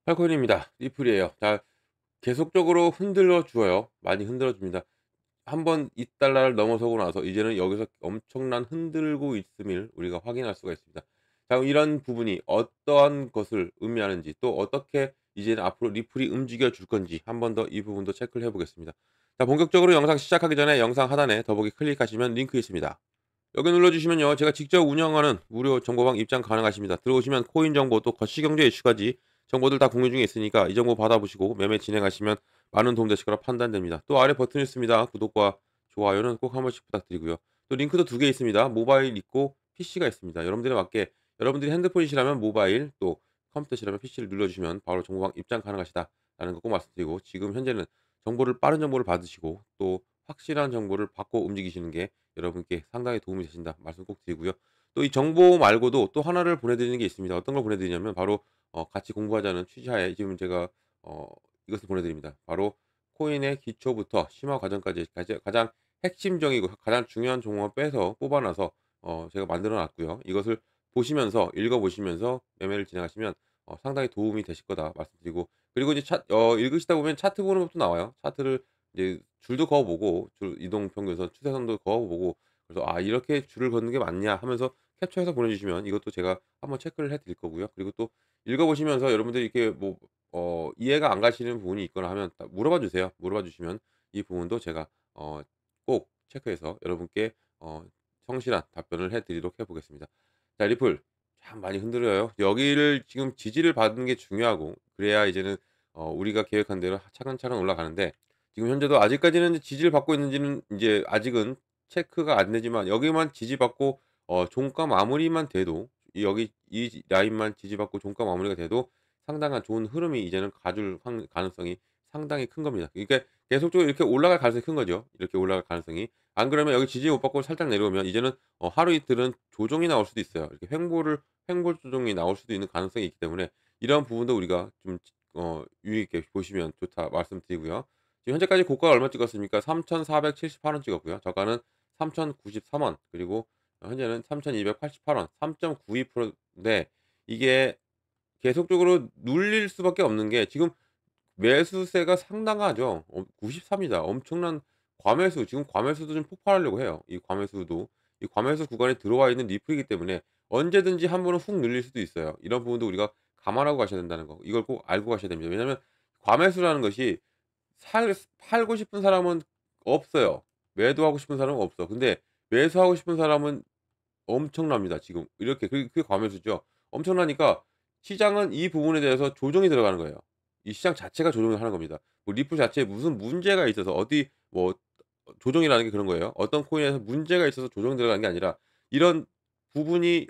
팔콘입니다. 리플이에요. 자, 계속적으로 흔들어 줘요. 많이 흔들어 줍니다. 한번 이 달러를 넘어서고 나서 이제는 여기서 엄청난 흔들고 있음을 우리가 확인할 수가 있습니다. 자, 이런 부분이 어떠한 것을 의미하는지, 또 어떻게 이제는 앞으로 리플이 움직여 줄 건지 한 번 더 이 부분도 체크를 해 보겠습니다. 자, 본격적으로 영상 시작하기 전에 영상 하단에 더보기 클릭하시면 링크 있습니다. 여기 눌러 주시면요, 제가 직접 운영하는 무료 정보방 입장 가능하십니다. 들어오시면 코인 정보, 또 거시경제 이슈까지 정보들 다 공유 중에 있으니까 이 정보 받아보시고 매매 진행하시면 많은 도움 되실 거라 판단됩니다. 또 아래 버튼 있습니다. 구독과 좋아요는 꼭 한 번씩 부탁드리고요. 또 링크도 두 개 있습니다. 모바일 있고 PC가 있습니다. 여러분들에 맞게, 여러분들이 핸드폰이시라면 모바일, 또 컴퓨터시라면 PC를 눌러주시면 바로 정보방 입장 가능하시다라는 거 꼭 말씀드리고, 지금 현재는 빠른 정보를 받으시고 또 확실한 정보를 받고 움직이시는 게 여러분께 상당히 도움이 되신다 말씀 꼭 드리고요. 또 이 정보 말고도 또 하나를 보내드리는 게 있습니다. 어떤 걸 보내드리냐면 바로 같이 공부하자는 취지하에 지금 제가 어 이것을 보내드립니다. 바로 코인의 기초부터 심화 과정까지 가장 핵심적이고 가장 중요한 종목만 빼서 뽑아놔서 제가 만들어 놨고요. 이것을 보시면서 읽어 보시면서 매매를 진행하시면 상당히 도움이 되실 거다 말씀드리고, 그리고 이제 읽으시다 보면 차트 보는 것도 나와요. 차트를 이제 줄도 그어 보고, 줄 이동 평균선 추세선도 그어 보고, 그래서 '아, 이렇게 줄을 걷는 게 맞냐.' 하면서 캡처해서 보내주시면 이것도 제가 한번 체크를 해 드릴 거고요. 그리고 또 읽어 보시면서 여러분들이 이렇게 뭐 이해가 안 가시는 부분이 있거나 하면 다 물어봐 주세요. 물어봐 주시면 이 부분도 제가 꼭 체크해서 여러분께 성실한 답변을 해 드리도록 해 보겠습니다. 자, 리플 참 많이 흔들려요. 여기를 지금 지지를 받는 게 중요하고, 그래야 이제는 우리가 계획한 대로 차근차근 올라가는데, 지금 현재도 아직까지는 지지를 받고 있는지는 인제 아직은 체크가 안 되지만, 여기만 지지받고 종가 마무리만 돼도, 여기 이 라인만 지지받고 종가 마무리가 돼도 상당한 좋은 흐름이 이제는 가줄 확 가능성이 상당히 큰 겁니다. 그러니까 계속적으로 이렇게 올라갈 가능성이 큰 거죠. 이렇게 올라갈 가능성이. 안 그러면 여기 지지 못 받고 살짝 내려오면 이제는 하루 이틀은 조정이 나올 수도 있어요. 이렇게 횡보 조정이 나올 수도 있는 가능성이 있기 때문에 이런 부분도 우리가 좀 유의 있게 보시면 좋다 말씀드리고요. 지금 현재까지 고가가 얼마 찍었습니까? 3,478원 찍었고요. 저가는 3,093원, 그리고 현재는 3,288원, 3.92%인데, 이게 계속적으로 눌릴 수밖에 없는 게, 지금 매수세가 상당하죠. 93 이다. 엄청난 과매수, 지금 과매수도 좀 폭발하려고 해요. 이 과매수도. 이 과매수 구간에 들어와 있는 리플이기 때문에 언제든지 한 번은 훅 눌릴 수도 있어요. 이런 부분도 우리가 감안하고 가셔야 된다는 거. 이걸 꼭 알고 가셔야 됩니다. 왜냐하면 과매수라는 것이 살 팔고 싶은 사람은 없어요. 매도하고 싶은 사람은 없어. 근데 매수하고 싶은 사람은 엄청납니다 지금. 이렇게 그게 과매수죠. 엄청나니까 시장은 이 부분에 대해서 조정이 들어가는 거예요. 이 시장 자체가 조정을 하는 겁니다. 뭐 리플 자체에 무슨 문제가 있어서 어디 뭐 조정이라는 게 그런 거예요. 어떤 코인에서 문제가 있어서 조정이 들어가는 게 아니라, 이런 부분이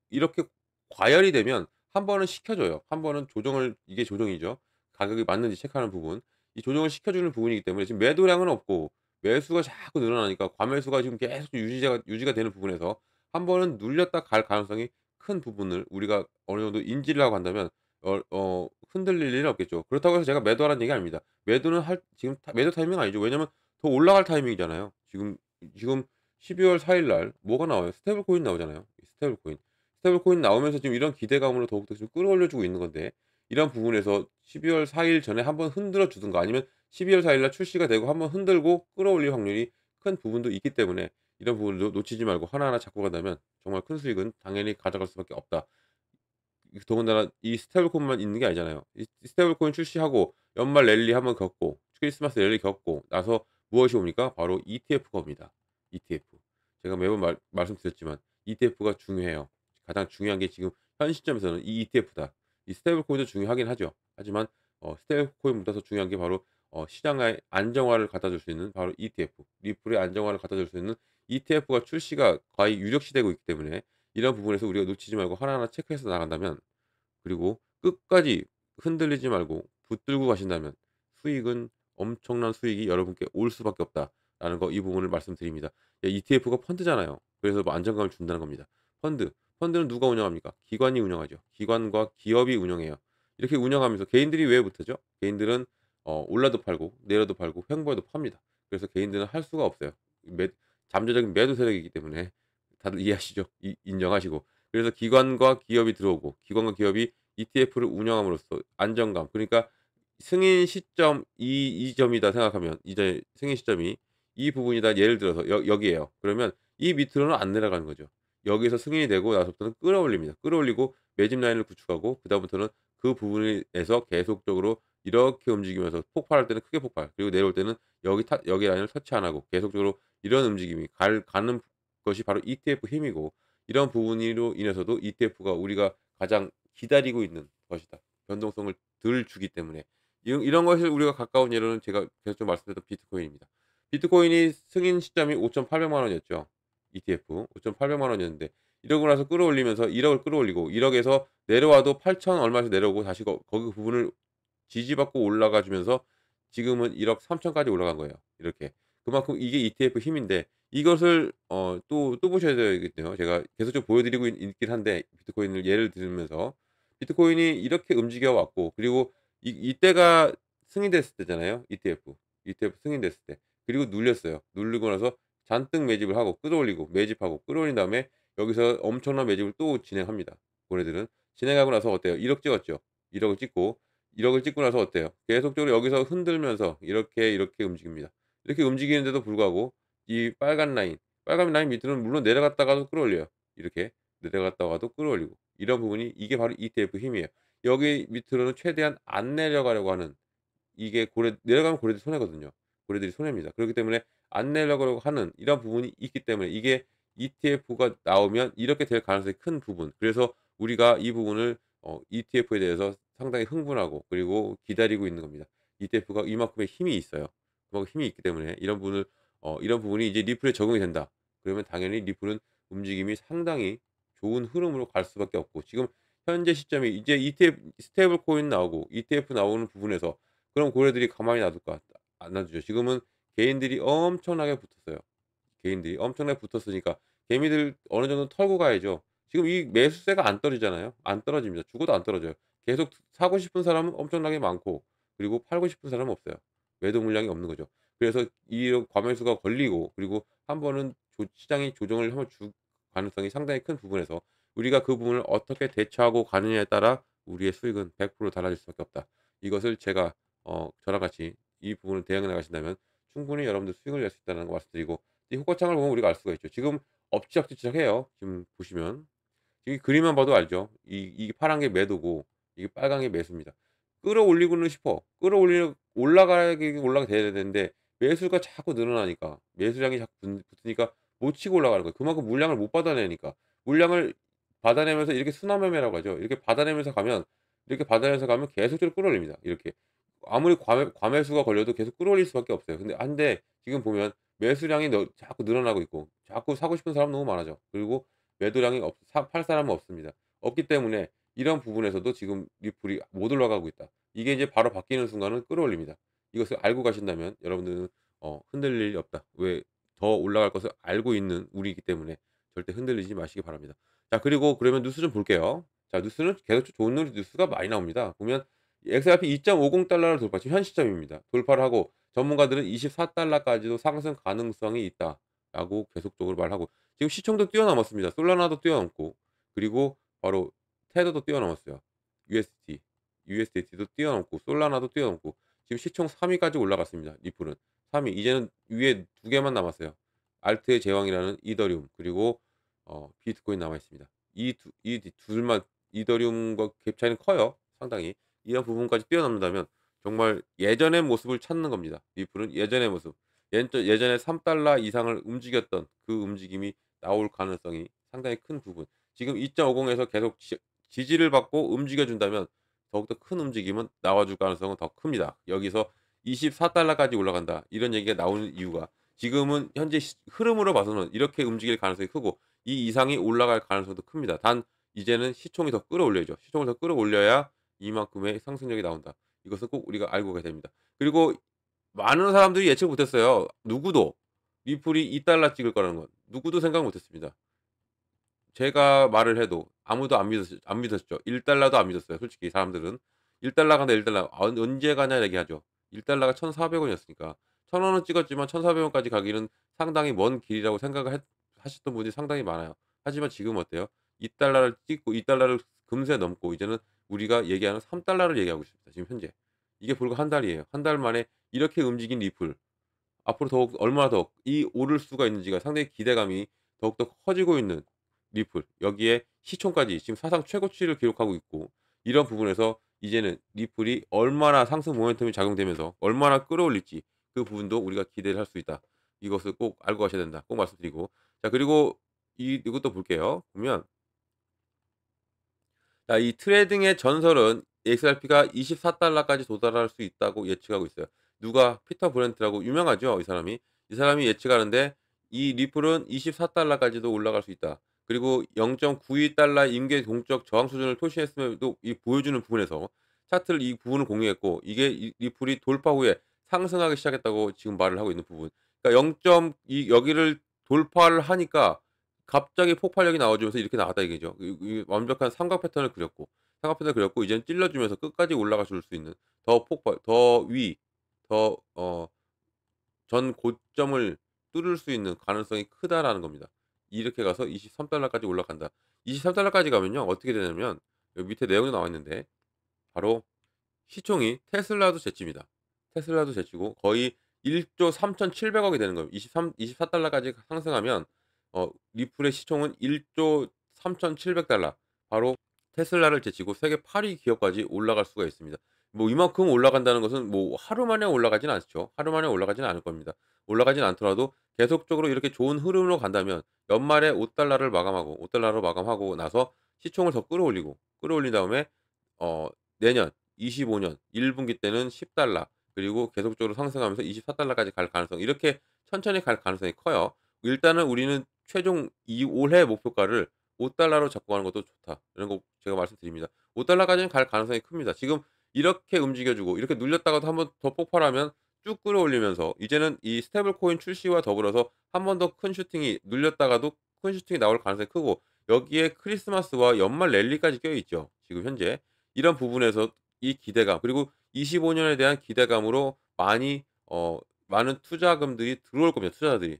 이렇게 과열이 되면 한 번은 시켜 줘요. 한 번은 조정을, 이게 조정이죠. 가격이 맞는지 체크하는 부분. 이 조정을 시켜 주는 부분이기 때문에 지금 매도량은 없고 매수가 자꾸 늘어나니까, 과매수가 지금 계속 유지가 되는 부분에서 한 번은 눌렸다 갈 가능성이 큰 부분을 우리가 어느 정도 인지를 하고 한다면 흔들릴 일은 없겠죠. 그렇다고 해서 제가 매도하라는 얘기 아닙니다. 매도는 지금 매도 타이밍 아니죠. 왜냐면 더 올라갈 타이밍이잖아요. 지금 12월 4일 날 뭐가 나와요? 스테이블 코인 나오잖아요. 이 스테이블 코인. 스테이블 코인 나오면서 지금 이런 기대감으로 더욱더 지금 끌어올려 주고 있는 건데, 이런 부분에서 12월 4일 전에 한번 흔들어 주든가, 아니면 12월 4일 날 출시가 되고 한번 흔들고 끌어올릴 확률이 큰 부분도 있기 때문에, 이런 부분을 놓치지 말고 하나하나 잡고 간다면 정말 큰 수익은 당연히 가져갈 수밖에 없다. 더군다나 이 스테이블코인만 있는 게 아니잖아요. 이 스테이블코인 출시하고 연말 랠리 한번 겪고 크리스마스 랠리 겪고 나서 무엇이 옵니까? 바로 ETF가 옵니다. ETF. 제가 매번 말씀드렸지만 ETF가 중요해요. 가장 중요한 게 지금 현 시점에서는 이 ETF다. 이 스테이블코인도 중요하긴 하죠. 하지만 스테이블코인보다 더 중요한 게 바로 시장의 안정화를 갖다 줄 수 있는 바로 ETF. 리플의 안정화를 갖다 줄 수 있는 ETF가 출시가 거의 유력시되고 있기 때문에, 이런 부분에서 우리가 놓치지 말고 하나하나 체크해서 나간다면, 그리고 끝까지 흔들리지 말고 붙들고 가신다면 수익은, 엄청난 수익이 여러분께 올 수밖에 없다라는 거, 이 부분을 말씀드립니다. ETF가 펀드잖아요. 그래서 뭐 안정감을 준다는 겁니다. 펀드. 펀드는 누가 운영합니까? 기관이 운영하죠. 기관과 기업이 운영해요. 이렇게 운영하면서 개인들이 왜 못하죠? 개인들은 올라도 팔고 내려도 팔고 횡보해도 팝니다. 그래서 개인들은 할 수가 없어요. 매 잠재적인 매도 세력이기 때문에 다들 이해하시죠? 인정하시고. 그래서 기관과 기업이 들어오고 기관과 기업이 ETF를 운영함으로써 안정감, 그러니까 승인 시점 이 점이다 생각하면, 이제 승인 시점이 이 부분이다, 예를 들어서 여기에요. 그러면 이 밑으로는 안 내려가는 거죠. 여기서 승인이 되고 나서부터는 끌어올립니다. 끌어올리고 매집 라인을 구축하고 그다음부터는 그 부분에서 계속적으로 이렇게 움직이면서 폭발할 때는 크게 폭발, 그리고 내려올 때는 여기 라인을 터치 안 하고 계속적으로 이런 움직임이 가는 것이 바로 ETF 힘이고, 이런 부분으로 인해서도 ETF가 우리가 가장 기다리고 있는 것이다. 변동성을 덜 주기 때문에. 이런 것을 우리가 가까운 예로는 제가 계속 좀 말씀드렸던 비트코인입니다. 비트코인이 승인 시점이 5,800만 원이었죠. ETF 5,800만 원이었는데, 이러고 나서 끌어올리면서 1억을 끌어올리고, 1억에서 내려와도 8천 얼마에서 내려오고 다시 거기 그 부분을 지지받고 올라가 주면서 지금은 1억 3천까지 올라간 거예요. 이렇게. 그만큼 이게 ETF 힘인데, 이것을 또 보셔야 되겠네요. 제가 계속 좀 보여 드리고 있긴 한데, 비트코인을 예를 들면서 비트코인이 이렇게 움직여 왔고, 그리고 이때가 승인됐을 때잖아요. ETF 승인됐을 때. 그리고 눌렸어요. 누르고 나서 잔뜩 매집을 하고 끌어올리고 매집하고 끌어올린 다음에 여기서 엄청난 매집을 또 진행합니다. 고래들은. 진행하고 나서 어때요? 1억 찍었죠. 1억을 찍고 1억을 찍고 나서 어때요? 계속적으로 여기서 흔들면서 이렇게 움직입니다. 이렇게 움직이는데도 불구하고 이 빨간 라인 밑으로는 물론 내려갔다가도 끌어올려요. 이렇게 내려갔다가도 끌어올리고, 이런 부분이 이게 바로 ETF 힘이에요. 여기 밑으로는 최대한 안 내려가려고 하는, 이게 내려가면 고래들이 손해거든요. 고래들이 손해입니다. 그렇기 때문에 안 내려가려고 하는 이런 부분이 있기 때문에 이게 ETF가 나오면 이렇게 될 가능성이 큰 부분. 그래서 우리가 이 부분을 ETF에 대해서 상당히 흥분하고 그리고 기다리고 있는 겁니다. ETF가 이만큼의 힘이 있어요. 그만큼 힘이 있기 때문에 이런 부분이 이제 리플에 적용이 된다. 그러면 당연히 리플은 움직임이 상당히 좋은 흐름으로 갈 수밖에 없고, 지금 현재 시점이 이제 ETF 스테이블 코인 나오고 ETF 나오는 부분에서 그럼 고래들이 가만히 놔둘까? 안 놔두죠. 지금은 개인들이 엄청나게 붙었어요. 개인들이 엄청나게 붙었으니까 개미들 어느 정도 털고 가야죠. 지금 이 매수세가 안 떨어지잖아요. 안 떨어집니다. 죽어도 안 떨어져요. 계속 사고 싶은 사람은 엄청나게 많고, 그리고 팔고 싶은 사람은 없어요. 매도 물량이 없는 거죠. 그래서 이 과매수가 걸리고, 그리고 한 번은 시장이 조정을 한번 줄 가능성이 상당히 큰 부분에서 우리가 그 부분을 어떻게 대처하고 가느냐에 따라 우리의 수익은 100% 달라질 수밖에 없다. 이것을 제가 저랑 같이 이 부분을 대응해 나가신다면 충분히 여러분들 수익을 낼 수 있다는 거 말씀드리고, 이 효과창을 보면 우리가 알 수가 있죠. 지금 엎치락뒤치락해요. 지금 보시면 이 그림만 봐도 알죠. 이게 파란 게 매도고 이게 빨간 게 매수입니다. 끌어올리고는 싶어. 올라가야 돼야 되는데 매수가 자꾸 늘어나니까, 매수량이 자꾸 붙으니까 못 치고 올라가는 거예요. 그만큼 물량을 못 받아내니까. 물량을 받아내면서 이렇게 순환매매라고 하죠. 이렇게 받아내면서 가면 계속적으로 끌어올립니다. 이렇게. 아무리 과매수가 걸려도 계속 끌어올릴 수밖에 없어요. 근데 지금 보면 매수량이 자꾸 늘어나고 있고 자꾸 사고 싶은 사람 너무 많아져. 그리고 매도량이 팔 사람은 없습니다. 없기 때문에 이런 부분에서도 지금 리플이 못 올라가고 있다. 이게 이제 바로 바뀌는 순간은 끌어올립니다. 이것을 알고 가신다면 여러분들은 흔들릴 일이 없다. 왜? 더 올라갈 것을 알고 있는 우리이기 때문에 절대 흔들리지 마시기 바랍니다. 자, 그리고 그러면 뉴스 좀 볼게요. 자, 뉴스는 계속 좋은 뉴스가 많이 나옵니다. 보면 XRP 2.50달러를 돌파, 지금 현 시점입니다. 돌파를 하고 전문가들은 24달러까지도 상승 가능성이 있다라고 계속적으로 말하고, 지금 시총도 뛰어넘었습니다. 솔라나도 뛰어넘고, 그리고 바로 테더도 뛰어넘었어요. USDT도 뛰어넘고 솔라나도 뛰어넘고 지금 시총 3위까지 올라갔습니다. 리플은 3위. 이제는 위에 두 개만 남았어요. 알트의 제왕이라는 이더리움, 그리고 비트코인 남아 있습니다. 이 둘만, 이더리움과 갭 차이는 커요. 상당히. 이런 부분까지 뛰어넘는다면 정말 예전의 모습을 찾는 겁니다. 리플은 예전의 모습. 예전에 3달러 이상을 움직였던 그 움직임이 나올 가능성이 상당히 큰 부분. 지금 2.50에서 계속 지지를 받고 움직여 준다면 더욱더 큰 움직임은 나와줄 가능성은 더 큽니다. 여기서 24달러까지 올라간다, 이런 얘기가 나오는 이유가 지금은 현재 흐름으로 봐서는 이렇게 움직일 가능성이 크고 이 이상이 올라갈 가능성도 큽니다. 단 이제는 시총이 더 끌어올려야죠. 시총을 더 끌어올려야 이만큼의 상승력이 나온다. 이것은 꼭 우리가 알고 가야 됩니다. 그리고 많은 사람들이 예측 못했어요. 누구도 리플이 2달러 찍을 거라는 건 누구도 생각 못했습니다. 제가 말을 해도 아무도 안 믿었죠. 1달러도 안 믿었어요. 솔직히 사람들은 1달러 간다, 1달러 언제 가냐 얘기하죠. 1달러가 1,400원이었으니까 1,000원은 찍었지만 1,400원까지 가기는 상당히 먼 길이라고 생각을 하셨던 분이 상당히 많아요. 하지만 지금 어때요? 2달러를 찍고 2달러를 금세 넘고 이제는 우리가 얘기하는 3달러를 얘기하고 있습니다 지금 현재. 이게 불과 한 달이에요. 한 달 만에 이렇게 움직인 리플. 앞으로 더욱 얼마나 더 이 오를 수가 있는지가 상당히 기대감이 더욱더 커지고 있는 리플. 여기에 시총까지 지금 사상 최고치를 기록하고 있고, 이런 부분에서 이제는 리플이 얼마나 상승 모멘텀이 작용되면서 얼마나 끌어올릴지 그 부분도 우리가 기대를 할 수 있다. 이것을 꼭 알고 가셔야 된다. 꼭 말씀드리고. 자, 그리고 이것도 볼게요. 보면 자, 이 트레이딩의 전설은 XRP가 24달러까지 도달할 수 있다고 예측하고 있어요. 누가? 피터 브렌트라고 유명하죠, 이 사람이. 이 사람이 예측하는데 이 리플은 24달러까지도 올라갈 수 있다. 그리고 0.92달러 임계 동적 저항 수준을 토시했음에도 이 보여주는 부분에서 차트를 이 부분을 공유했고, 이게 이 리플이 돌파 후에 상승하기 시작했다고 지금 말을 하고 있는 부분. 그러니까 0.2 여기를 돌파를 하니까 갑자기 폭발력이 나와주면서 이렇게 나왔다 이거죠. 이 완벽한 삼각 패턴을 그렸고, 이제는 찔러주면서 끝까지 올라가 줄 수 있는 더 폭발 더 위 더 전 고점을 뚫을 수 있는 가능성이 크다라는 겁니다. 이렇게 가서 23달러까지 올라간다. 23달러까지 가면요 어떻게 되냐면, 여기 밑에 내용이 나와 있는데 바로 시총이 테슬라도 제칩니다. 테슬라도 제치고 거의 1조 3,700억이 되는 거예요. 24달러까지 상승하면 리플의 시총은 1조 3,700달러, 바로 테슬라를 제치고 세계 8위 기업까지 올라갈 수가 있습니다. 뭐 이만큼 올라간다는 것은 뭐 하루 만에 올라가진 않죠. 하루 만에 올라가지는 않을 겁니다. 올라가진 않더라도 계속적으로 이렇게 좋은 흐름으로 간다면 연말에 5달러로 마감하고 나서 시총을 더 끌어올린 다음에 내년 25년 1분기 때는 10달러, 그리고 계속적으로 상승하면서 24달러까지 갈 가능성, 이렇게 천천히 갈 가능성이 커요. 일단은 우리는 최종 이 올해 목표가를 5달러로 잡고 가는 것도 좋다. 이런 거 제가 말씀드립니다. 5달러까지는 갈 가능성이 큽니다. 지금 이렇게 움직여 주고 이렇게 눌렸다가도 한번 더 폭발하면 쭉 끌어올리면서 이제는 이 스테이블 코인 출시와 더불어서 한 번 더 큰 슈팅이 눌렸다가도 큰 슈팅이 나올 가능성이 크고, 여기에 크리스마스와 연말 랠리까지 껴 있죠, 지금 현재. 이런 부분에서 이 기대감, 그리고 25년에 대한 기대감으로 많은 투자금들이 들어올 겁니다. 투자자들이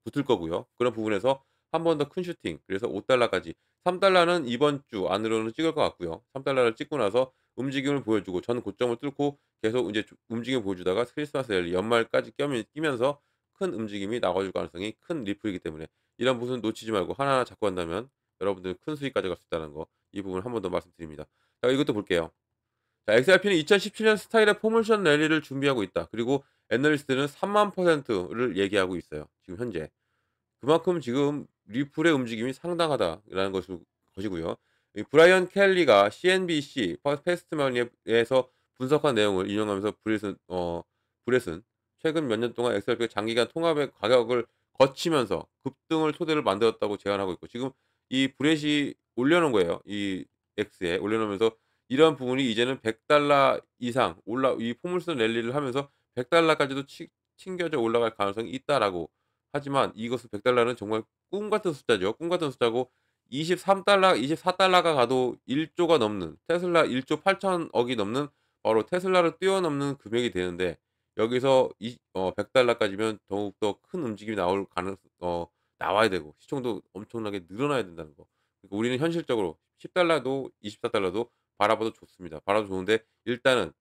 붙을 거고요. 그런 부분에서 한 번 더 큰 슈팅, 그래서 5달러까지, 3달러는 이번 주 안으로는 찍을 것 같고요. 3달러를 찍고 나서 움직임을 보여주고 전 고점을 뚫고 계속 이제 움직임을 보여주다가 크리스마스 랠리 연말까지 끼면서 큰 움직임이 나와줄 가능성이 큰 리플이기 때문에 이런 부분 놓치지 말고 하나하나 잡고 간다면 여러분들 큰 수익 가져갈 수 있다는 거, 이 부분 한 번 더 말씀드립니다. 자, 이것도 볼게요. 자, XRP는 2017년 스타일의 포물션 랠리를 준비하고 있다. 그리고 애널리스트는 30,000%를 얘기하고 있어요, 지금 현재. 그만큼 지금 리플의 움직임이 상당하다라는 것이고요. 이 브라이언 켈리가 CNBC 패스트머니에서 분석한 내용을 인용하면서 브렛은 최근 몇 년 동안 XRP가 장기간 통합의 가격을 거치면서 급등을 토대를 만들었다고 제안하고 있고, 지금 이 브렛이 올려놓은 거예요. 이 X에 올려놓으면서 이런 부분이 이제는 100달러 이상 이 포물선 랠리를 하면서 100달러까지도 튕겨져 올라갈 가능성이 있다라고. 하지만 이것은 100달러는 정말 꿈 같은 숫자죠. 꿈 같은 숫자고, 23달러, 24달러가 가도 1조가 넘는, 테슬라 1조 8천억이 넘는, 바로 테슬라를 뛰어넘는 금액이 되는데, 여기서 100달러까지면 더욱더 큰 움직임이 나와야 되고 시총도 엄청나게 늘어나야 된다는 거. 그러니까 우리는 현실적으로 10달러도 24달러도 바라봐도 좋습니다. 바라봐도 좋은데 일단은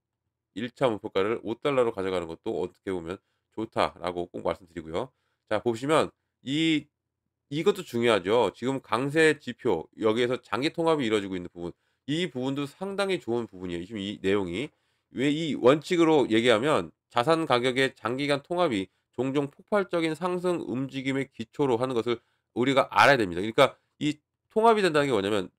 1차 목표가를 5달러로 가져가는 것도 어떻게 보면 좋다라고 꼭 말씀드리고요. 자, 보시면 이것도 중요하죠. 지금 강세 지표 여기에서 장기 통합이 이루어지고 있는 부분. 이 부분도 상당히 좋은 부분이에요, 지금 이 내용이. 왜 이 원칙으로 얘기하면 자산 가격의 장기간 통합이 종종 폭발적인 상승 움직임의 기초로 하는 것을 우리가 알아야 됩니다. 그러니까 이 통합이 된다는 게 뭐냐면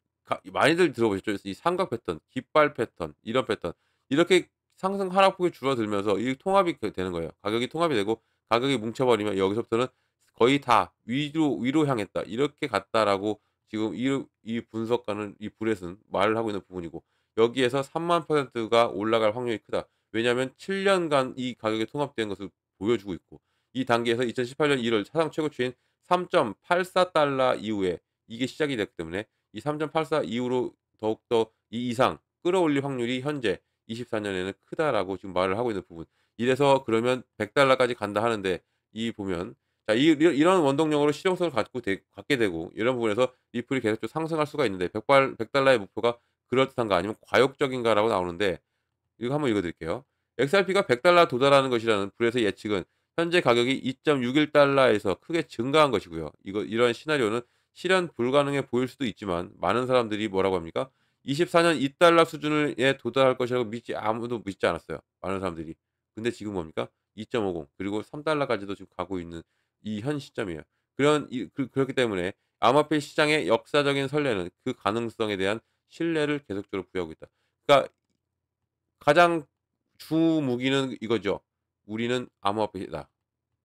많이들 들어보셨죠? 이 삼각 패턴, 깃발 패턴, 이런 패턴. 이렇게 상승 하락폭이 줄어들면서 이 통합이 되는 거예요. 가격이 통합이 되고 가격이 뭉쳐버리면 여기서부터는 거의 다 위로 향했다, 이렇게 갔다라고 지금 이 분석가는, 이 브렛은 말을 하고 있는 부분이고, 여기에서 30,000%가 올라갈 확률이 크다. 왜냐하면 7년간 이 가격이 통합된 것을 보여주고 있고, 이 단계에서 2018년 1월 사상 최고치인 3.84달러 이후에 이게 시작이 됐기 때문에 이 3.84 이후로 더욱더 이 이상 끌어올릴 확률이 현재 24년에는 크다라고 지금 말을 하고 있는 부분. 이래서 그러면 100달러까지 간다 하는데, 이 보면 자, 이런 원동력으로 실용성을 갖게 되고, 이런 부분에서 리플이 계속적으로 상승할 수가 있는데 100달러의 목표가 그럴듯한가 아니면 과욕적인가라고 나오는데 이거 한번 읽어 드릴게요. XRP가 $100 도달하는 것이라는 브렛의 예측은 현재 가격이 2.61달러에서 크게 증가한 것이고요. 이런 시나리오는 실현 불가능해 보일 수도 있지만 많은 사람들이 뭐라고 합니까? 24년 $2 수준에 도달할 것이라고 아무도 믿지 않았어요, 많은 사람들이. 근데 지금 뭡니까? 2.50 그리고 $3 까지도 지금 가고 있는 이 현 시점이에요. 그렇기 때문에 암호화폐 시장의 역사적인 선례는 그 가능성에 대한 신뢰를 계속적으로 부여하고 있다. 그러니까 가장 주 무기는 이거죠. 우리는 암호화폐이다.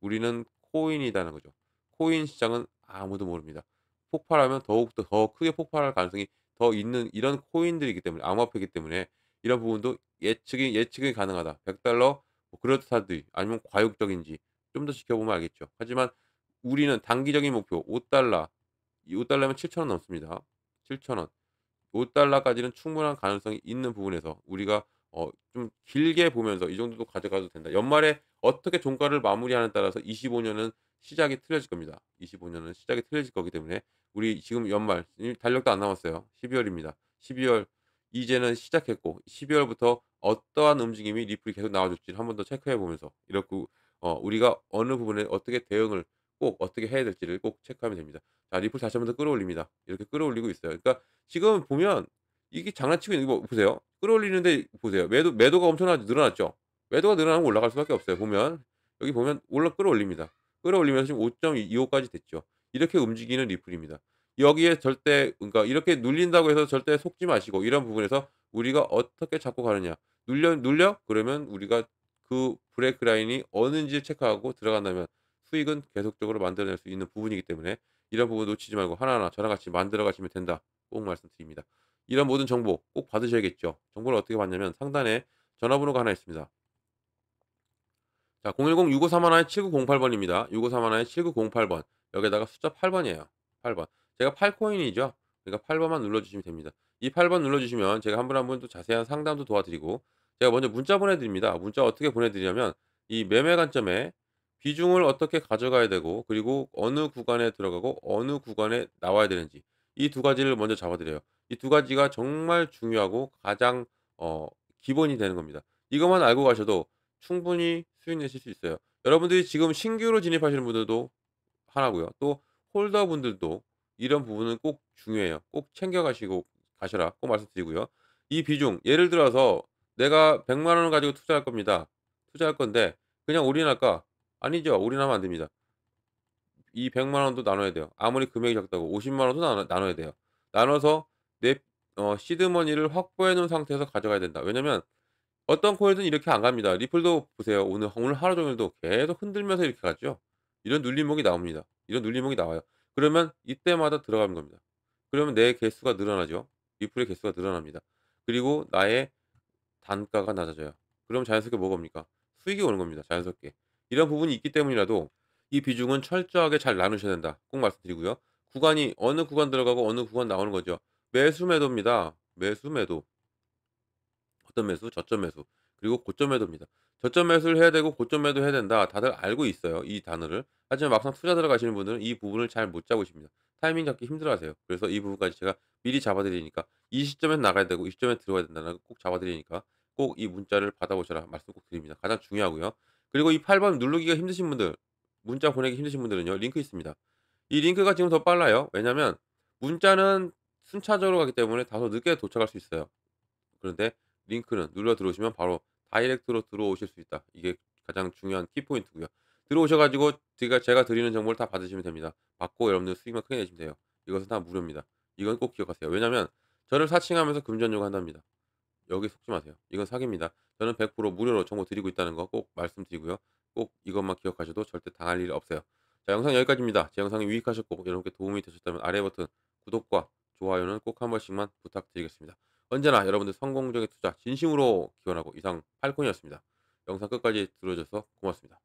우리는 코인이다는 거죠. 코인 시장은 아무도 모릅니다. 폭발하면 더욱더 더 크게 폭발할 가능성이 더 있는 이런 코인들이기 때문에 암호화폐이기 때문에 이런 부분도 예측이 가능하다. $100 뭐 그렇다든지 아니면 과욕적인지 좀 더 지켜보면 알겠죠. 하지만 우리는 단기적인 목표 $5 이 $5면 7,000원 넘습니다. 7,000원. $5까지는 충분한 가능성이 있는 부분에서 우리가 좀 길게 보면서 이 정도도 가져가도 된다. 연말에 어떻게 종가를 마무리하느냐에 따라서 25 년은 시작이 틀려질 겁니다. 25 년은 시작이 틀려질 거기 때문에 우리 지금 연말 달력도 안 남았어요. 12 월입니다. 12월 이제는 시작했고 12 월부터 어떠한 움직임이 리플이 계속 나와 줄지를 한 번 더 체크해 보면서 이렇게 우리가 어느 부분에 어떻게 대응을 꼭 어떻게 해야 될지를 꼭 체크하면 됩니다. 자 리플 다시 한 번 더 끌어올립니다. 이렇게 끌어올리고 있어요. 그러니까 지금 보면 이게 장난치고 있는 거 보세요. 끌어올리는데 보세요. 매도가 엄청나게 늘어났죠. 매도가 늘어나면 올라갈 수밖에 없어요. 보면 여기 보면 끌어올립니다. 끌어올리면서 지금 5.25까지 됐죠. 이렇게 움직이는 리플입니다. 여기에 절대 그러니까 이렇게 눌린다고 해서 절대 속지 마시고 이런 부분에서 우리가 어떻게 잡고 가느냐. 눌려? 그러면 우리가 그 브레이크 라인이 어는지 체크하고 들어간다면 수익은 계속적으로 만들어낼 수 있는 부분이기 때문에 이런 부분 놓치지 말고 하나하나 저랑 같이 만들어 가시면 된다. 꼭 말씀드립니다. 이런 모든 정보 꼭 받으셔야겠죠. 정보를 어떻게 받냐면 상단에 전화번호가 하나 있습니다. 자, 010-6531-7908번입니다. 6531-7908번. 여기에다가 숫자 8번이에요. 8번. 제가 8코인이죠. 그러니까 8번만 눌러주시면 됩니다. 이 8번 눌러주시면 제가 한 분 한 분 또 자세한 상담도 도와드리고 제가 먼저 문자 보내드립니다. 문자 어떻게 보내드리냐면 이 매매 관점에 비중을 어떻게 가져가야 되고 그리고 어느 구간에 들어가고 어느 구간에 나와야 되는지 이 두 가지를 먼저 잡아드려요. 이 두 가지가 정말 중요하고 가장 어, 기본이 되는 겁니다. 이것만 알고 가셔도 충분히 수익 내실 수 있어요. 여러분들이 지금 신규로 진입하시는 분들도 하나고요. 또 홀더분들도 이런 부분은 꼭 중요해요. 꼭 챙겨 가시고 가셔라 꼭 말씀드리고요. 이 비중 예를 들어서 내가 1 0 0만 원을 가지고 투자할 겁니다. 투자할 건데 그냥 올인할까? 아니죠. 올인하면 안 됩니다. 이 1 0 0만 원도 나눠야 돼요. 아무리 금액이 적다고 5 0만 원도 나눠야 돼요. 나눠서 내 시드머니를 확보해 놓은 상태에서 가져가야 된다. 왜냐면 어떤 코인은 이렇게 안 갑니다. 리플도 보세요. 오늘 하루 종일도 계속 흔들면서 이렇게 갔죠. 이런 눌림목이 나옵니다. 이런 눌림목이 나와요. 그러면 이때마다 들어가는 겁니다. 그러면 내 개수가 늘어나죠. 리플의 개수가 늘어납니다. 그리고 나의 단가가 낮아져요. 그럼 자연스럽게 뭐가 옵니까? 수익이 오는 겁니다, 자연스럽게. 이런 부분이 있기 때문이라도 이 비중은 철저하게 잘 나누셔야 된다. 꼭 말씀드리고요. 구간이 어느 구간 들어가고 어느 구간 나오는 거죠. 매수 매도입니다. 매수 매도. 어떤 매수? 저점 매수. 그리고 고점 매도입니다. 저점 매수를 해야 되고 고점 매도 해야 된다. 다들 알고 있어요, 이 단어를. 하지만 막상 투자 들어가시는 분들은 이 부분을 잘 못 잡으십니다. 타이밍 잡기 힘들어하세요. 그래서 이 부분까지 제가 미리 잡아 드리니까 이 시점에 나가야 되고 이 시점에 들어가야 된다는 거 꼭 잡아 드리니까 꼭 이 문자를 받아보셔라 말씀 꼭 드립니다. 가장 중요하고요. 그리고 이 8번 누르기가 힘드신 분들, 문자 보내기 힘드신 분들은요. 링크 있습니다. 이 링크가 지금 더 빨라요. 왜냐면 문자는 순차적으로 가기 때문에 다소 늦게 도착할 수 있어요. 그런데 링크는 눌러 들어오시면 바로 다이렉트로 들어오실 수 있다. 이게 가장 중요한 키포인트고요. 들어오셔 가지고 제가 드리는 정보를 다 받으시면 됩니다. 받고 여러분들 수익만 크게 내시면 돼요. 이것은 다 무료입니다. 이건 꼭 기억하세요. 왜냐면 저를 사칭하면서 금전 요구한답니다. 여기 속지 마세요. 이건 사기입니다. 저는 100% 무료로 정보 드리고 있다는 거 꼭 말씀드리고요. 꼭 이것만 기억하셔도 절대 당할 일이 없어요. 자, 영상 여기까지입니다. 제 영상이 유익하셨고 여러분께 도움이 되셨다면 아래 버튼 구독과 좋아요는 꼭 한 번씩만 부탁드리겠습니다. 언제나 여러분들 성공적인 투자 진심으로 기원하고 이상 팔콘이었습니다. 영상 끝까지 들어줘서 고맙습니다.